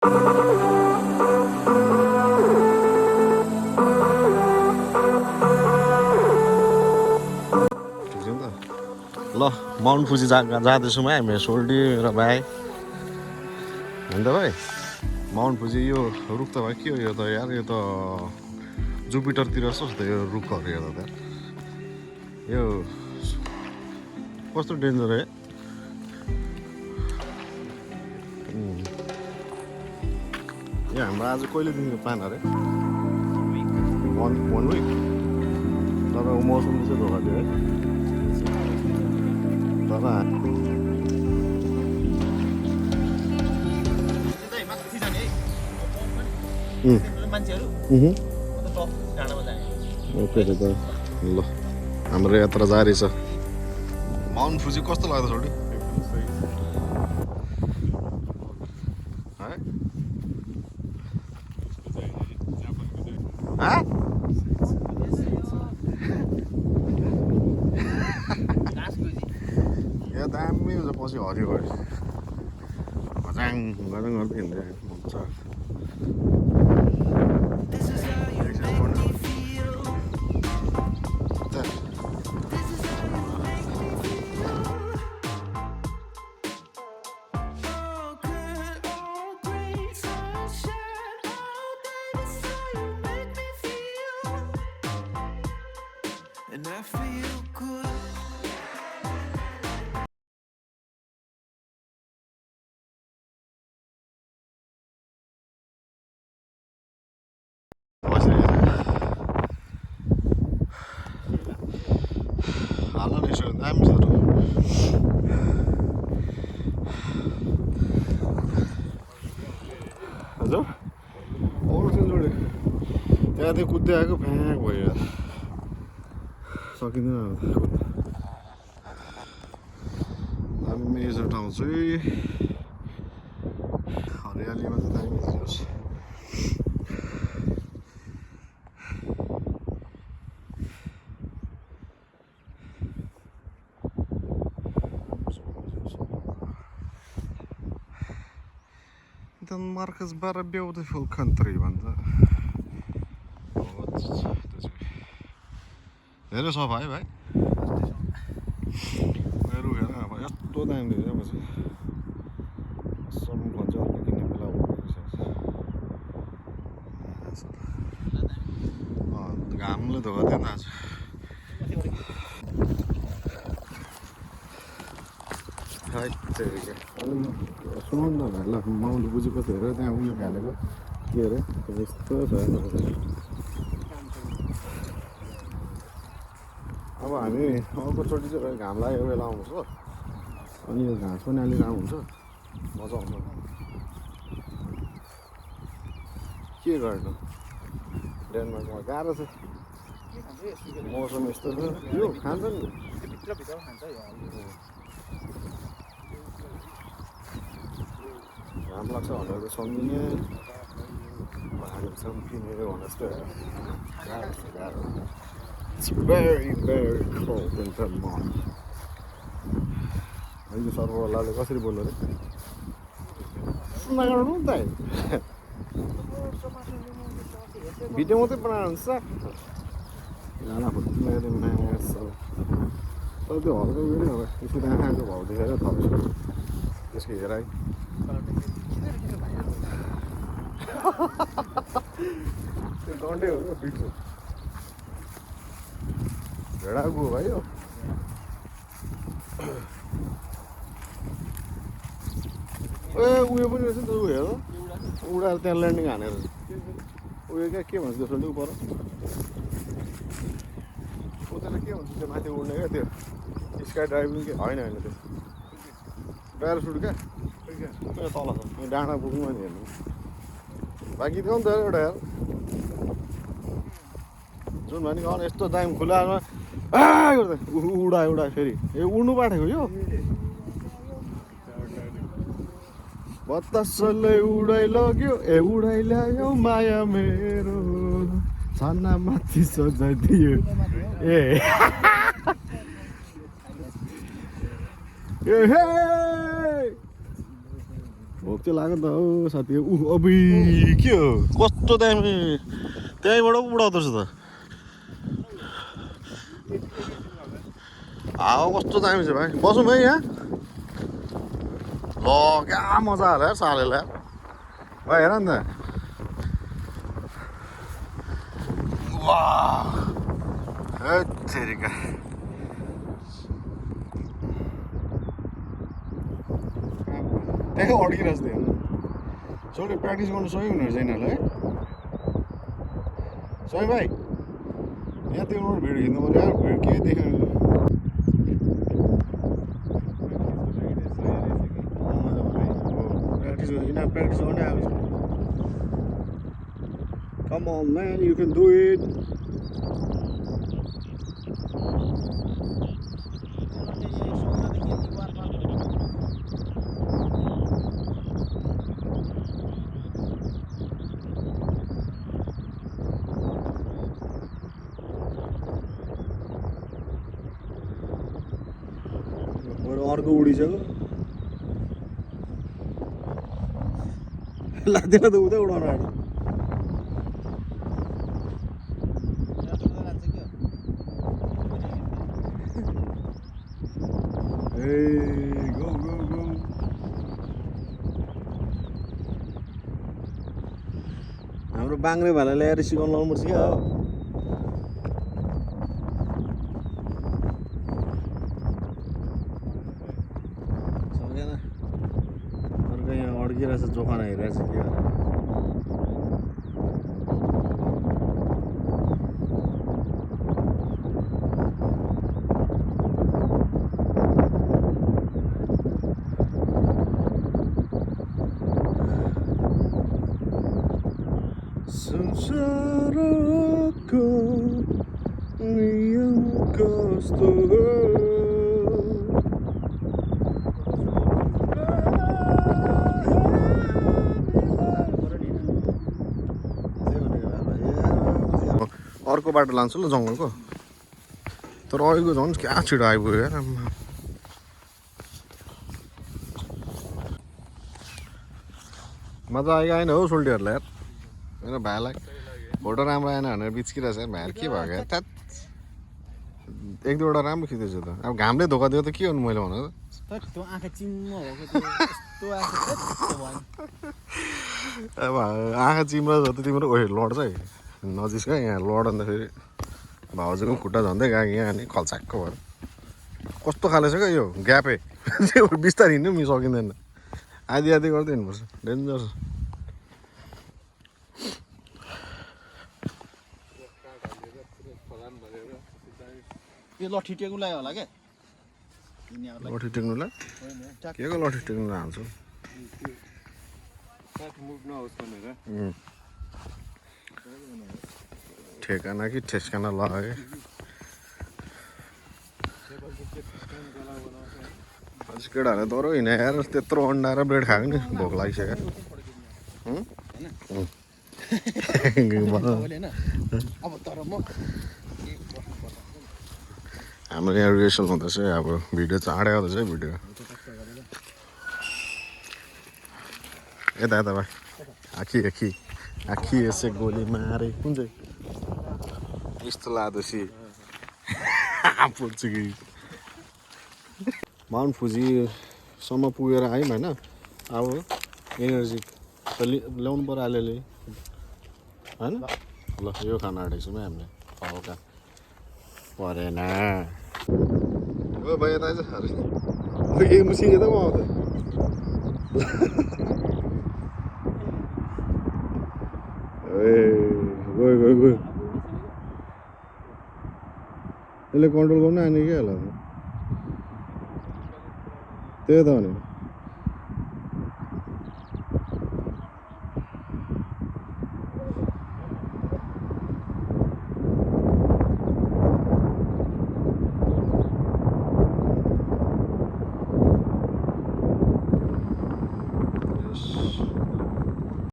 ल माउन्ट फुजी जाँदैछौँ है हामी सोल्टी र भाइ होइन त भाइ माउन्ट फुजी यो रुख त भाइ के हो यो त यार यो त जुपिटरतिर जस्तो छ त यो रुखहरू हेर्दा त यो कस्तो डेन्जर है यो हाम्रो आज कहिलेदेखिको प्लान अरे 1 विक तर मौसमले चाहिँ धोका दियो है तर ओके त ल हाम्रो यात्रा जारी छ माउन्ट फुजी कस्तो लाग्छ छोडी यहाँ दामी हुन्छ पछि हरियो भयो घजाङ घजाङ गर्दै हिँड्दै हुन्छ And I feel good. हाल्न रहेछ दामी छ हजुर अरू जोडे त्यहाँ त्यो कुद्दै आएको फ्याँक भयो सकिँदैन दामी छ ठाउँ चाहिँ हरियालीमा चाहिँ दामी छ Denmark is very beautiful country भन्छ धेरै सफा है भाइ मेरो हेर अब यस्तो दामी दिन्छ पछि असम भन्छ अर्को किन्ने बेला घामले धोका दिएन आज सुनाउ न भाइ ल माउन्ट फुजी कस्तो हेर त्यहाँ उयो हालेको के अरे यस्तो छ अब हामी अर्कोचोटि चाहिँ घाम लागेको बेला आउँछ अनि यो घाँस पनि अलि राम्रो हुन्छ मजा आउँछ के गर्नु डेनमार्कमा गाह्रो छ मौसम यस्तो छ यो खान्छ नि घाम लाग्छ भनेर त सम्झिने भागेसम्म किनेर भने जस्तो गाह्रो छ गाह्रो It's very, very cold in Denmark. अहिले सर्वलाले कसरी बोल्यो अरे नगर्नु त भिडियो मात्रै बनाउनुहुन्छ गाना फुट्नु तर त्यो हल्का उयो नै हो त्यसको आँखाको भाउ देखेर थपेछ त्यसको हेराइ त्यो डन्डै हो क्या बिटको भेडाको भाइ हो ए उयो पनि रहेछ नि त उयो हेर उडाएर त्यहाँ ल्यान्डिङ हानेर उयो क्या के भन्छ त्यसो नि पर उतालाई के भन्छ त्यो माथि उड्ने क्या त्यो स्काई ड्राइभिङ के होइन होइन त्यो प्यारासुट क्या तल छ डाँडा पुग्नु नि हेर्नु बाँकी थियो नि त एउटा यार जुन भनेको अनि यस्तो दामी खुलामा उडा फेरि ए उड्नु पाठेको यो बतासले उडाइ लग्यो ए उडाइ ल्यायो माया मेरो छाना माथि सजाइदियो ए भोक चाहिँ लाग्यो नि त हौ साथी अबुई के हो कस्तो दामी त्यहीँबाट पो उडाउँदो रहेछ त हावा कस्तो दामी छ भाइ बसौँ है यहाँ ल क्या मजा आयो यार सालेलाई भाइ हेर नि त वाह हेत्तेरिका त्यही अड्किरहेछ त्यो सोल्टी प्र्याक्टिस गर्नु सही हुने रहेछ यिनीहरूलाई सही भाइ यहाँ त्यो भिडियो खिच्नु पर्यो यार भिडियो केही देखेन प्र्याक्टिस यिनीहरू प्र्याक्टिस गर्नै आएको छ Come on man, you can do it. अर्को उडिसक्यो लाग्दैन त उतै उडाउन आँट्यो go go go हाम्रो बाङ्रे भाइलाई ल्याएर सिकाउनु लाउनुपर्छ क्या हो सक्दैन अर्को यहाँ अड्किरहेछ जोखाना हेरिरहेछ के संसारको नियम कस्तो हो अर्को बाटो लान्छु ल जङ्गलको तर अहिलेको झन् क्या छिटो आइपुग्यो यार मजा आएन हो सोल्टीहरूलाई यार मेरो भाइलाई फोटो राम्रो आएन भनेर बिच्किरहेछ भाइहरू के भयो क्या त्यात एक दुईवटा राम्रो खिचेछु त अब घामले धोका दियो त के गर्नु मैले भन अब आँखा चिम्रो जस्तो तिम्रो ओहे लड्छ है नजिक क्या यहाँ लड अन्त फेरि भाउजूको खुट्टा झन्दै गएको यहाँ अनि खल्चाक्क भयो कस्तो खाले छ क्या यो ग्यापै बिस्तारै हिँड्नु पनि सकिँदैन आधी आधी गर्दै हिँड्नुपर्छ डेन्जर यो लट्ठी टेक्नुलाई होला क्या लट्ठी टेक्नुलाई के को लट्ठी टेक्नुलाई हाल्छु ठेकाना कि ठेस्काना लगायो अझ केटाहरूले तर हिँडाएर त्यत्रो अन्डा र ब्रेड खाएको नि भोक लागिसक्यो हाम्रो यहाँ रिहर्सल हुँदैछ अब भिडियो चाँडै आउँदैछ भिडियो यता यता भाइ आखी आखी आखी यसै गोली मारे कुन चाहिँ यस्तो लाँदैछ पुग्छु कि माउन्ट फुजीसम्म पुगेर आयौँ होइन अब एनर्जी त ल्याउनु पऱ्यो अलिअलि होइन ल यो खाना आँटेको छौँ है हामीले हल्का परेन ओ भाइ यता आइज अरे मुसिङ यता पो आउँछ ए गयो गयो गयो यसले कन्ट्रोल गर्नु आने क्या होला त्यही त भने